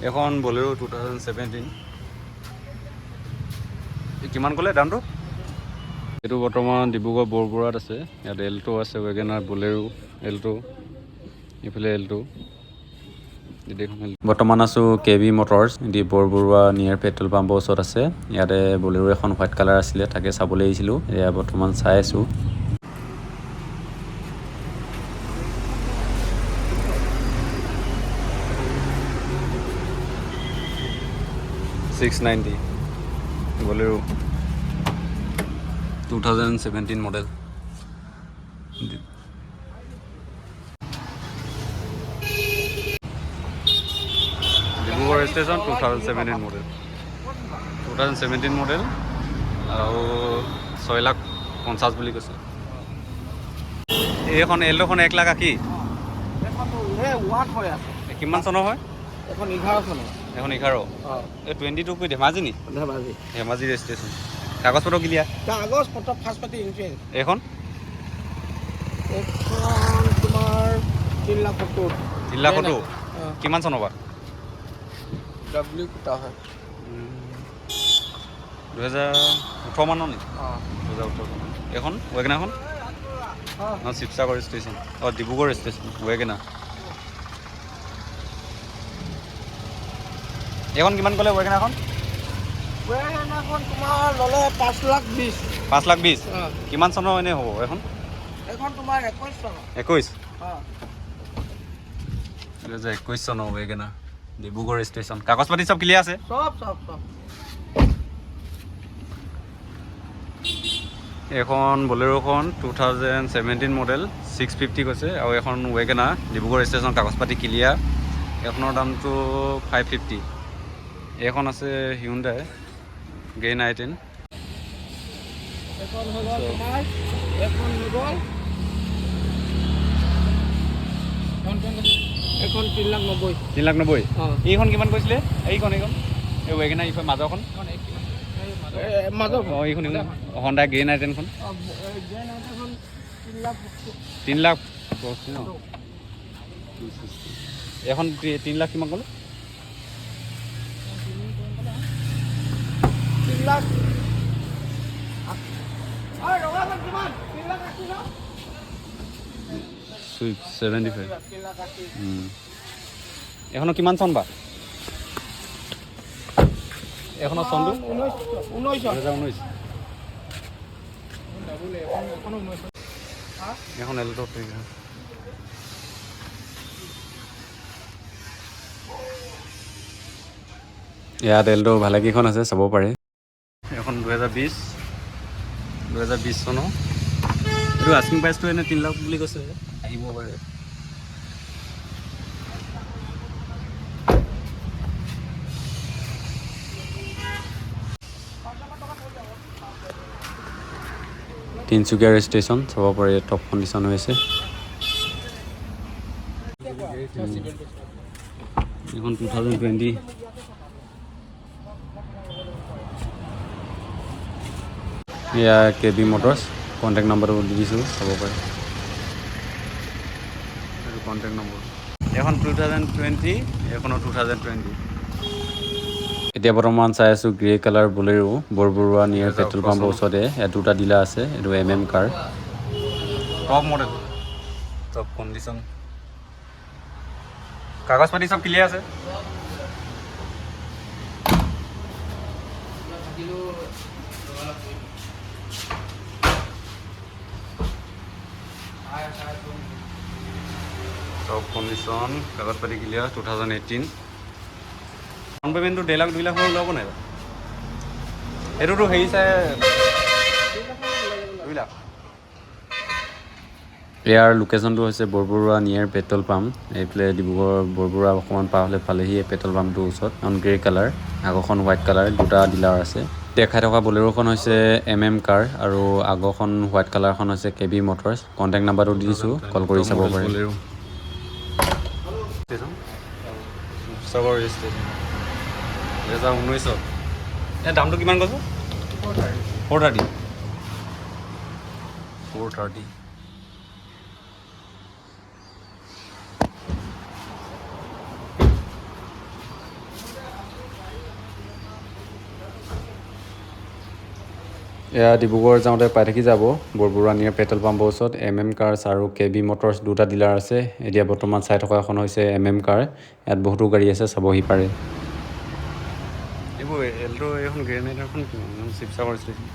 এখন বলেৰো 2017 কিমান ক'লে দামটো? এইটো বৰ্তমান ডিব্ৰুগড় বৰবৰুৱাত আছে। ইয়াত এল্টো আছে, ৱেগেনাৰ, বলেৰো, এল্টো, এইফালে এল্টো। বৰ্তমান আছোঁ KB মটৰ্ছ, বৰবৰুৱা নিয়াৰ পেট্ৰল পাম্পৰ ওচৰত আছে। ইয়াতে বলেৰো এখন হোৱাইট কালাৰ আছিলে, তাকে চাবলৈ আহিছিলোঁ। এয়া বৰ্তমান চাই আছোঁ। $690 Bolero 2017 model. Dibrugarh station 2017 model. 2017 model আৰু 6,50,000 বুলি কৈছে। এইখন এল্টোখন 1,80,000। কিমান চনৰ হয়? এখন 11 চনৰ। এখন 11। এই 22 কি ধেমাজি নি? ধেমাজি ৰেজিষ্ট্ৰেশ্যন। কাগজ পত্ৰ ক্লিয়াৰ? কাগজ পত্ৰ ফাৰ্ষ্ট পাৰ্টি ইঞ্চুৰেঞ্চ। এইখন তোমাৰ 3,70,000। 3,70,000। কিমান চনৰ পৰা? ডাব্লিউ কোটা হয়। 2018 মানৰ নেকি? 2018। এইখন ৱেগনাৰখন? Sivasagar station. Dibrugarh station wagon R. এইখন কিমান ক'লে ৱেগনাৰখন? ৱেগনাৰখন তোমাৰ ল'লে 5,20,000। 5,20,000। কিমান চনৰ এনেই হ'ব এইখন? এইখন তোমাৰ 21 চনৰ। 21? 2021 চনৰ ৱেগনাৰ, ডিব্ৰুগড় ষ্টেচন। কাগজ পাতি চব ক্লিয়াৰ আছে? চব। এখন বলেৰোখন 2017 মডেল 650 কৈছে, আৰু এখন ৱেগনাৰ ডিব্ৰুগড় ষ্টেচন, কাগজ পাতি ক্লিয়াৰ। এইখনৰ দামটো 550। এইখন আছে হিউণ্ডাই গ্ৰেন i10। এখন হৈ গ'ল তোমাৰ, এখন হৈ গ'ল, এখন 3,90,000। 3,90,000? এইখন কিমান কৈছিলে? এইখন এই ৱেগনাৰ ইফালে মাজৰখন? মাজৰ এইখন হণ্ডা গ্ৰেন i10খন? 3,50,000 ন? এখন 3,00,000 কিমান ক'লে? 75। এখনো কিমান চন বা? এখনৰ চনটো 2019। এখন এল্টো। ইয়াত এল্টো ভালেকেইখন আছে, চাব পাৰে। এখন 2020 চনৰ। এইটো আস্কিং প্ৰাইচটো এনেই 3,00,000 বুলি কৈছে, আহিব পাৰে। তিনিচুকীয়া ষ্টেচন চাব পাৰে, টপ কণ্ডিশ্যন হৈ আছে। এখন 2020। এয়া KB মটৰ্ছ, কণ্টেক্ট নাম্বাৰটো দি দিছোঁ, চাব পাৰে। এইটো কণ্টেক্ট নম্বৰ। এখন 2020, এইখনৰ 2020। এতিয়া বৰ্তমান চাই আছোঁ গ্ৰে কালাৰ বলেৰো, বৰবৰুৱা নিয়াৰ পেট্ৰল পাম্পৰ ওচৰতে। ইয়াত দুটা ডিলাৰ আছে। এইটো MM কাৰ, টপ মডেল, টপ কণ্ডিশ্যন। কাগজ পাতি চব ক্লিয়াৰ আছে? টপ কণ্ডিশ্যন, কাগজ পাতি ক্লিয়াৰ। 2018। ডাউন পে'মেণ্টটো 1,00,000 2,00,000 ওলাব নাই? এইটোতো হেৰি চাই 2,00,000। ইয়াৰ লোকেশ্যনটো হৈছে বৰবৰুৱা নিয়াৰ পেট্ৰল পাম্প। এইফালে ডিব্ৰুগড় বৰবৰুৱা অকণমান পাৰ হ'লে পালেহি এই পেট্ৰল পাম্পটোৰ ওচৰত। এখন গ্ৰে কালাৰ, আগৰখন হোৱাইট কালাৰ, দুটা ডিলাৰ আছে। দেখাই থকা বলেৰোখন হৈছে MM কাৰ, আৰু আগৰখন হোৱাইট কালাৰখন হৈছে KB মটৰ্ছ। কণ্টেক্ট নাম্বাৰটো দি দিছোঁ, কল কৰি চাব পাৰে। 2019। এই দামটো কিমান কৈছোঁ? 430। 430। এয়া ডিব্ৰুগড় যাওঁতে পাই থাকি যাব বৰবৰুৱা নিয়াৰ পেট্ৰল পাম্পৰ ওচৰত MM কাৰ্ছ আৰু KB মটৰ্ছ দুটা ডিলাৰ আছে। এতিয়া বৰ্তমান চাই থকা এখন হৈছে MM কাৰ। ইয়াত বহুতো গাড়ী আছে, চাবহি পাৰে। এইবোৰ এল্টো এইখন গ্ৰেনেডাৰখন কিমান শিৱসাগৰ ষ্টেচন